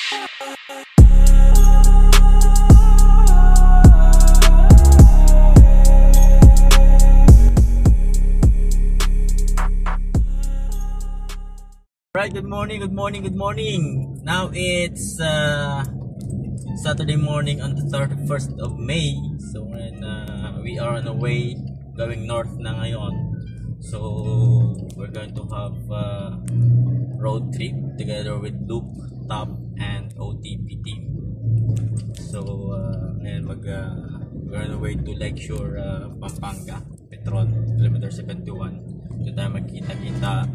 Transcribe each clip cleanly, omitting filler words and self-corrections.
Right, good morning. Now it's Saturday morning on the 31st of May. So we are on the way going north na ngayon. So we're going to have a road trip together with Luke, Top, and OTP team. So we're on the way to Lakeshore, Pampanga, Petron, kilometer 71. So tayo magkita-kita.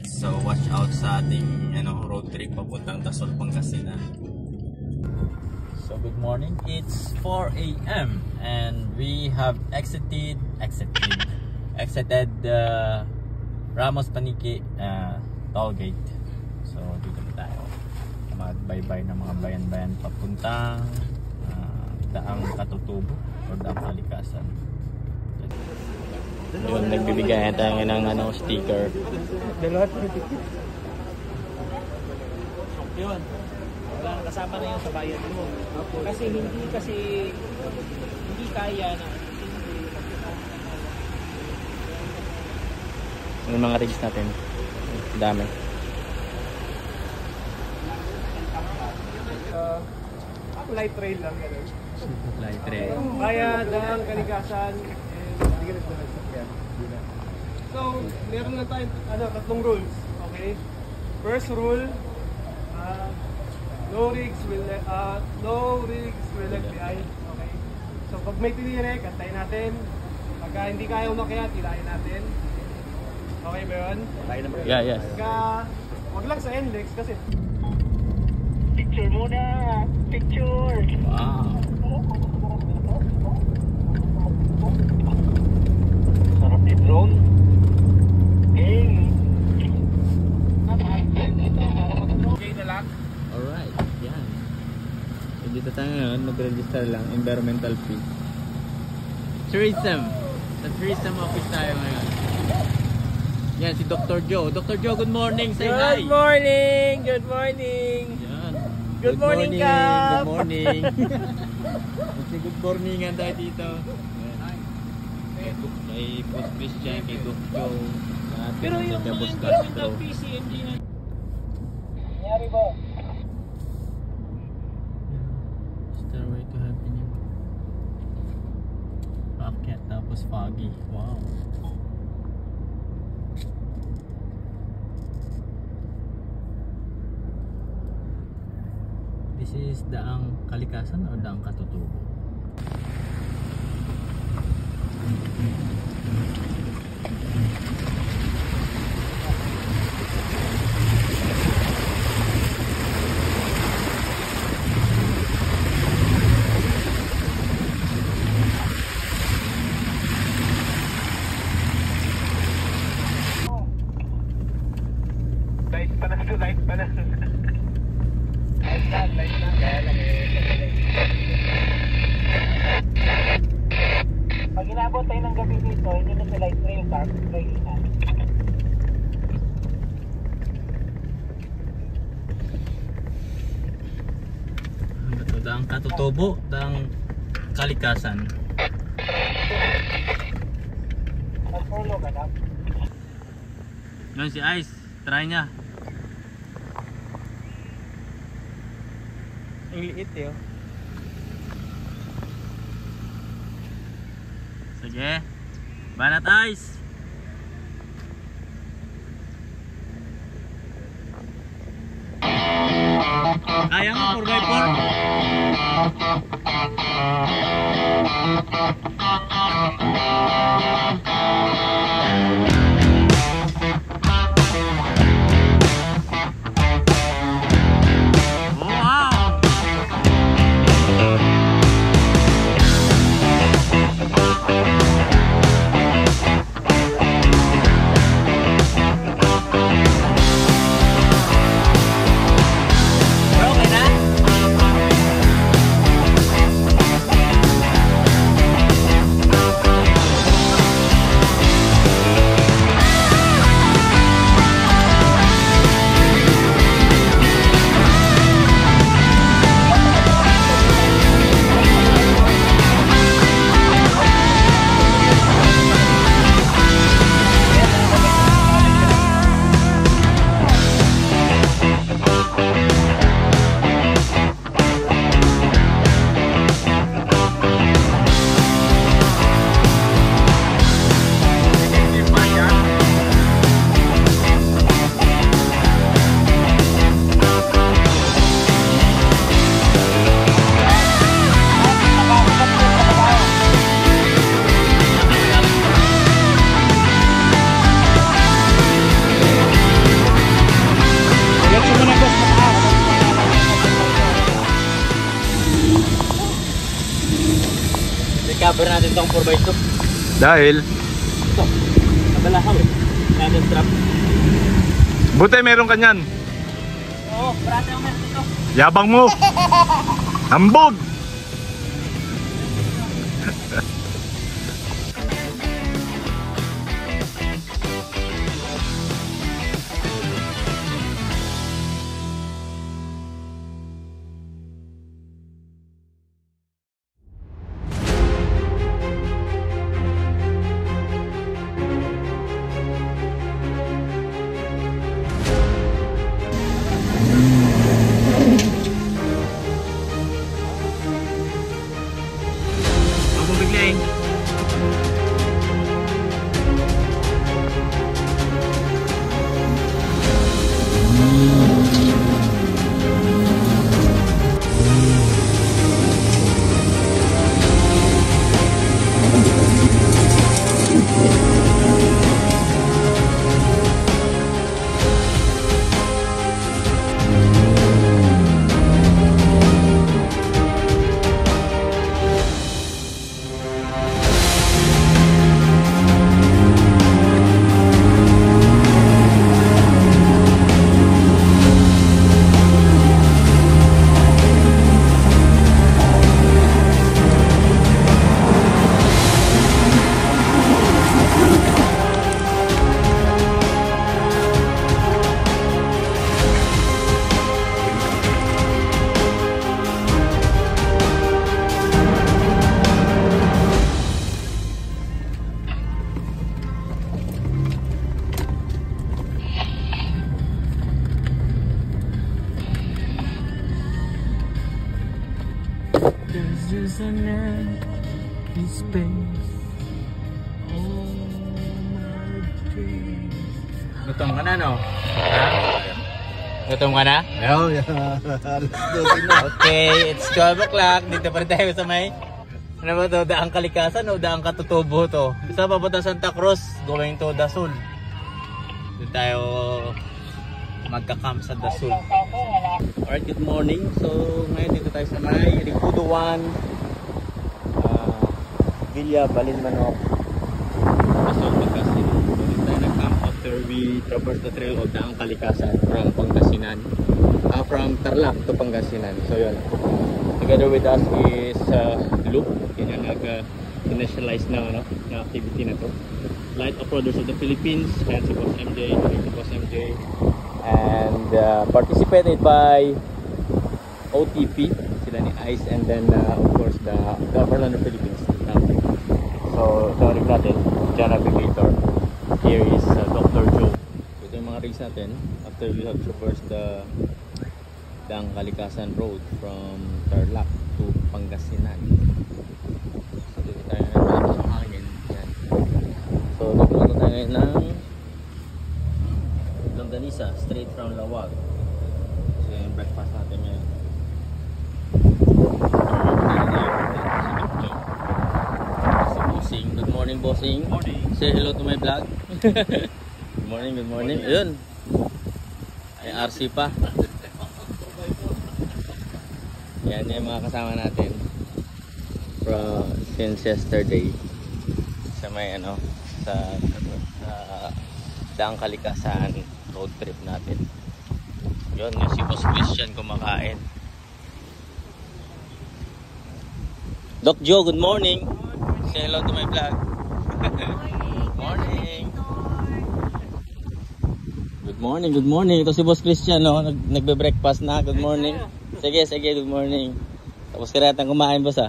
So watch out sa ating road trip papuntang Tasol, Pangasinan. So good morning. It's 4 AM and we have exited Ramos Paniqui toll gate. So dito na tayo. Mag-bye-bye ng mga bayan-bayan papuntang Daang Katutubo o Daang Kalikasan. Yun, nagbibigay tayo ng sticker. Yun. Wala nang kasama na yun sa bayan mo. Kasi hindi kaya na. Ano mga rigs natin? Dami. Light trail lang yan. Light trail. Kaya Daang Kalikasan. So, meron na tayong tatlong rules. Okay? First rule, no rigs will left behind. Okay? So, pag may tinire, kantayin natin. Pagka hindi kaya umakyat, tilayin natin. Okay ba yun? Yeah, yes. Pagka, wag lang sa NLEX kasi. Picture muna! Picture! Wow! Sarap ni drone. Okay na lang. Alright, yan. So dito tayo ngayon, mag-register lang, environmental fee. Tourism. Sa tourism office tayo ngayon. Yan, si Dr. Joe. Dr. Joe, good morning. Say hi. Good morning! Good morning! Yan. Good morning, Kap! Good morning. Kasi good morningan tayo dito. Kay Boss Christian, kay Dr. Joe. Pero yung mga environmental PCMD na Nangyari ba? Stairway to Happening. Paakyat tapos foggy. Wow. This is Daang Kalikasan or Daang Katutubo? Light pa na. Light na. Kaya lang pag inabot tayo ng gabi dito, hindi na sa light trail, dark trail na. Daang Katutubo, Daang Kalikasan. Mag-follow ka na. Yun si Ice, try niya. ang liit eh. Sige. Banat Ice. Kaya nga 4x4. cover natin itong 4x2. Dahil, Ito, nabalahaw eh. Kaya strap. buti meron kanyan. Oo, parati ako meron dito. Yabang mo. Hambog. There's an empty space. Oh my dreams. Gutom ka na, no? Ha? Gutom ka na? No, Okay, it's 12 o'clock. Dito pa rin tayo sa may ano ba to? Daang Kalikasan o Daang Katutubo to? Isa papunta Santa Cruz, going to Dasul. Dito tayo magka-camp sa Dasul. Alright, good morning. So, ngayon dito tayo sa may Ricudo 1 Villa Balinmanok Dasul, Pangasinan. So, dito tayo nag-camp after we traverse the trail of Daang Kalikasan from Pangasinan. From Tarlac to Pangasinan. So, yun. Together with us is Luke. Yan yung nag-initialize na activity na to. Light Off-Roaders of the Philippines. And si Boss MJ. Si Boss MJ. And participated by OTP, sila ni ICE, and then of course the government of the Philippines. So sorry natin, John Navigator. Here is Dr. Joe. Ito yung mga rigs natin after we have traversed the Daang Kalikasan Road from Tarlac to Pangasinan. So dito tayo nagpapos ng hangin. Yan. So nagpunta tayo ngayon ng Longganisa, straight from Lawag. So yung breakfast natin ngayon. Si Bossing. Good morning, Bossing. Morning. Say hello to my vlog. Good morning, good morning. Ayun. Ay RC pa. Yan yung mga kasama natin from since yesterday sa may sa Daang Kalikasan road trip natin. Yun, yung si Boss Christian kumakain. Doc Joe, good morning. Say hello to my vlog. Morning. Good morning, good morning. Ito si Boss Christian, no? Nagbe-breakfast na. Good morning. Sige, good morning. Tapos ka natin kumain, boss, ah.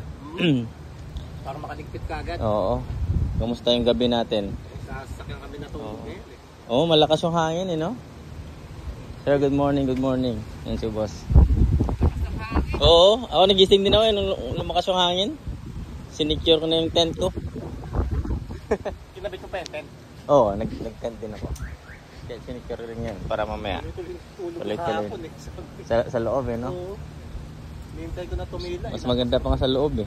Para makaligpit ka agad. Oo. Kamusta yung gabi natin? Sasakyan kami na tulog eh. Oo, malakas yung hangin, no? Sir, good morning, good morning. Yan si boss. Oo, ako nagising din ako nung lumakas yung hangin. Sinicure ko na yung tent ko. Kinabit ko pa yung tent. Oo, nag-tent din ako. Kaya sinicure rin yan para mamaya. Tuloy-tuloy. Sa loob, no? Oo. Nihintay ko na tumila. Mas maganda pa nga sa loob,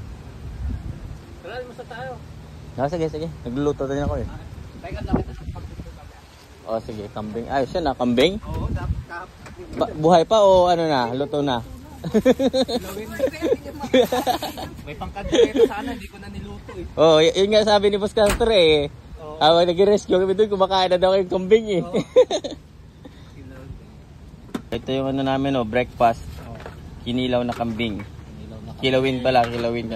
Tara, masa tayo. Sige. Nagluluto din ako, Teka lang kita sa Oh, sige, kambing. Ayos yan, kambing? Oo, dapat Buhay pa o ano na, luto na? May pangkadreta sana, hindi ko na niluto. Oh, yun nga sabi ni Boss Castor eh. Habang nag-rescue kami doon, kumakain na daw kayong kambing eh. Ito yung ano namin, breakfast. Kinilaw na kambing. Kilawin pala, kilawin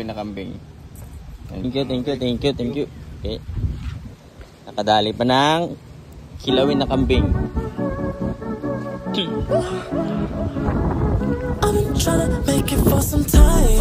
na kambing. Thank you. Okay. Nakadali pa ng kilawin na kambing. I've been trying to make it for some time.